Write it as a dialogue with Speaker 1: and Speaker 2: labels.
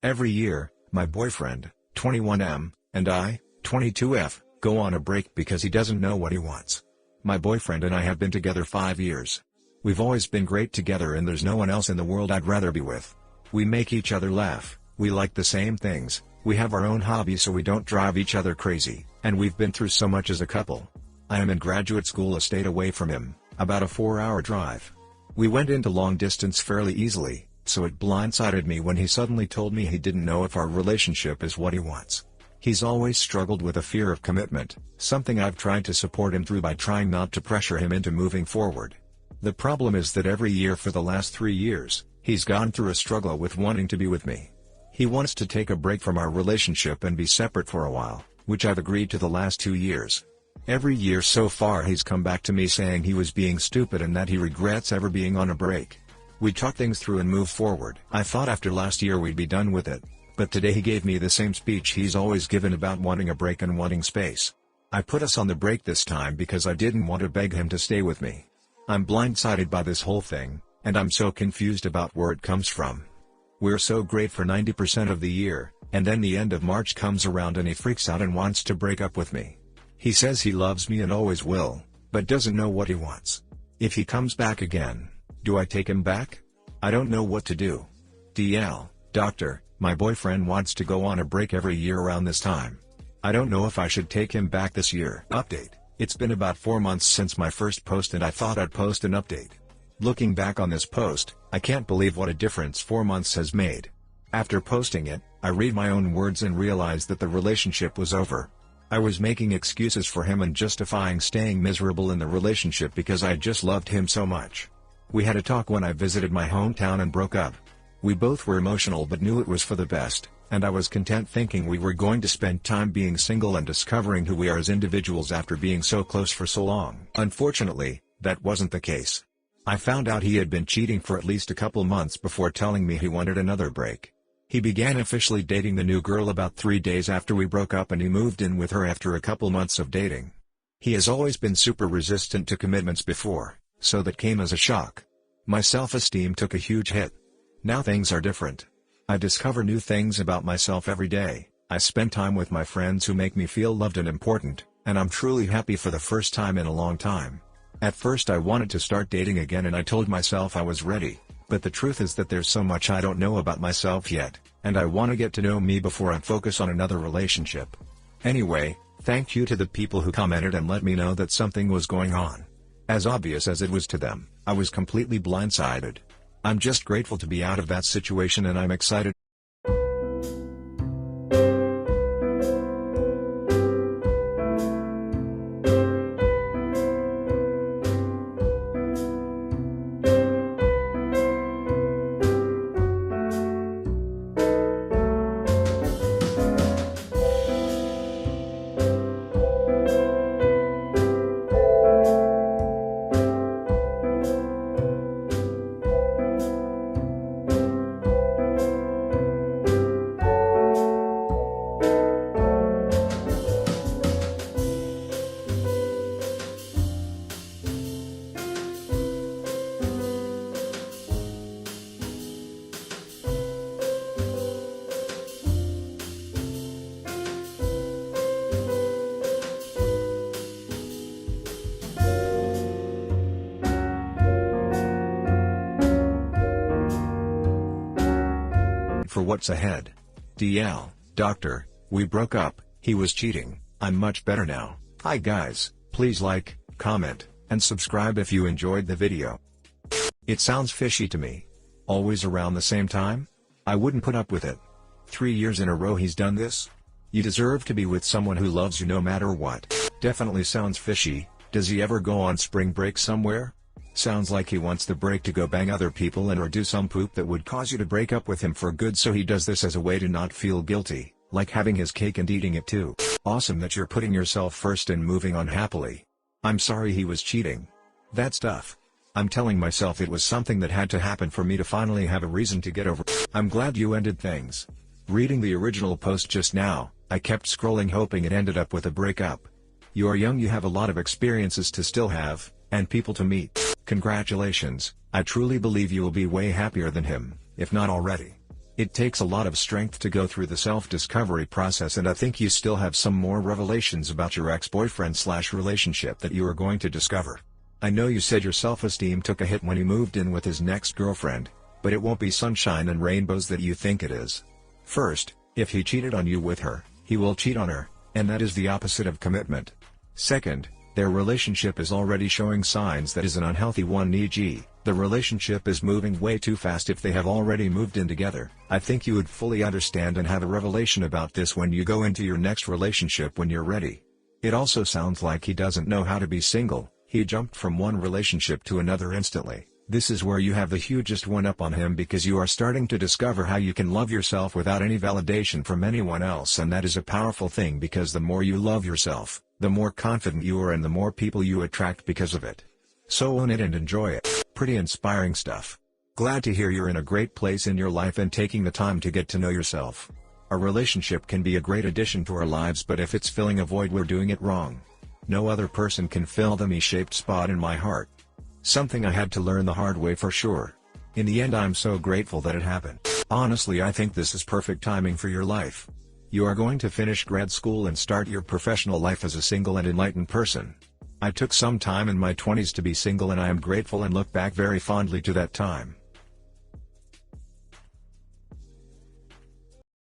Speaker 1: Every year, my boyfriend, 21M, and I, 22F, go on a break because he doesn't know what he wants. My boyfriend and I have been together 5 years. We've always been great together and there's no one else in the world I'd rather be with. We make each other laugh, we like the same things, we have our own hobbies so we don't drive each other crazy, and we've been through so much as a couple. I am in graduate school a state away from him, about a 4-hour drive. We went into long distance fairly easily, so it blindsided me when he suddenly told me he didn't know if our relationship is what he wants. He's always struggled with a fear of commitment, something I've tried to support him through by trying not to pressure him into moving forward. The problem is that every year for the last 3 years, he's gone through a struggle with wanting to be with me. He wants to take a break from our relationship and be separate for a while, which I've agreed to the last 2 years. Every year so far he's come back to me saying he was being stupid and that he regrets ever being on a break. We talk things through and move forward. I thought after last year we'd be done with it, but today he gave me the same speech he's always given about wanting a break and wanting space. I put us on the break this time because I didn't want to beg him to stay with me. I'm blindsided by this whole thing, and I'm so confused about where it comes from. We're so great for 90% of the year, and then the end of March comes around and he freaks out and wants to break up with me. He says he loves me and always will, but doesn't know what he wants. If he comes back again, do I take him back? I don't know what to do. DL, doctor, my boyfriend wants to go on a break every year around this time. I don't know if I should take him back this year. Update. It's been about 4 months since my first post and I thought I'd post an update. Looking back on this post, I can't believe what a difference 4 months has made. After posting it, I read my own words and realized that the relationship was over. I was making excuses for him and justifying staying miserable in the relationship because I just loved him so much. We had a talk when I visited my hometown and broke up. We both were emotional but knew it was for the best, and I was content thinking we were going to spend time being single and discovering who we are as individuals after being so close for so long. Unfortunately, that wasn't the case. I found out he had been cheating for at least a couple months before telling me he wanted another break. He began officially dating the new girl about 3 days after we broke up and he moved in with her after a couple months of dating. He has always been super resistant to commitments before, so that came as a shock. My self-esteem took a huge hit. Now things are different. I discover new things about myself every day, I spend time with my friends who make me feel loved and important, and I'm truly happy for the first time in a long time. At first I wanted to start dating again and I told myself I was ready. But the truth is that there's so much I don't know about myself yet, and I want to get to know me before I focus on another relationship. Anyway, thank you to the people who commented and let me know that something was going on. As obvious as it was to them, I was completely blindsided. I'm just grateful to be out of that situation and I'm excited. For what's ahead. DL, doctor, we broke up, he was cheating, I'm much better now. Hi guys, please like, comment, and subscribe if you enjoyed the video. It sounds fishy to me. Always around the same time? I wouldn't put up with it. 3 years in a row he's done this? You deserve to be with someone who loves you no matter what. Definitely sounds fishy. Does he ever go on spring break somewhere? Sounds like he wants the break to go bang other people and or do some poop that would cause you to break up with him for good, so he does this as a way to not feel guilty, like having his cake and eating it too. Awesome that you're putting yourself first and moving on happily. I'm sorry he was cheating. That's tough. I'm telling myself it was something that had to happen for me to finally have a reason to get over. I'm glad you ended things. Reading the original post just now, I kept scrolling hoping it ended up with a breakup. You are young, you have a lot of experiences to still have, and people to meet. Congratulations, I truly believe you will be way happier than him, if not already. It takes a lot of strength to go through the self-discovery process, and I think you still have some more revelations about your ex-boyfriend/relationship that you are going to discover. I know you said your self-esteem took a hit when he moved in with his next girlfriend, but it won't be sunshine and rainbows that you think it is. First, if he cheated on you with her, he will cheat on her, and that is the opposite of commitment. Second, their relationship is already showing signs that is an unhealthy one, e.g., the relationship is moving way too fast if they have already moved in together. I think you would fully understand and have a revelation about this when you go into your next relationship when you're ready. It also sounds like he doesn't know how to be single. He jumped from one relationship to another instantly. This is where you have the hugest one up on him, because you are starting to discover how you can love yourself without any validation from anyone else, and that is a powerful thing, because the more you love yourself, the more confident you are and the more people you attract because of it. So own it and enjoy it. Pretty inspiring stuff. Glad to hear you're in a great place in your life and taking the time to get to know yourself. A relationship can be a great addition to our lives, but if it's filling a void, we're doing it wrong. No other person can fill the me-shaped spot in my heart. Something I had to learn the hard way for sure. In the end, I'm so grateful that it happened. Honestly, I think this is perfect timing for your life. You are going to finish grad school and start your professional life as a single and enlightened person. I took some time in my 20s to be single, and I am grateful and look back very fondly to that time.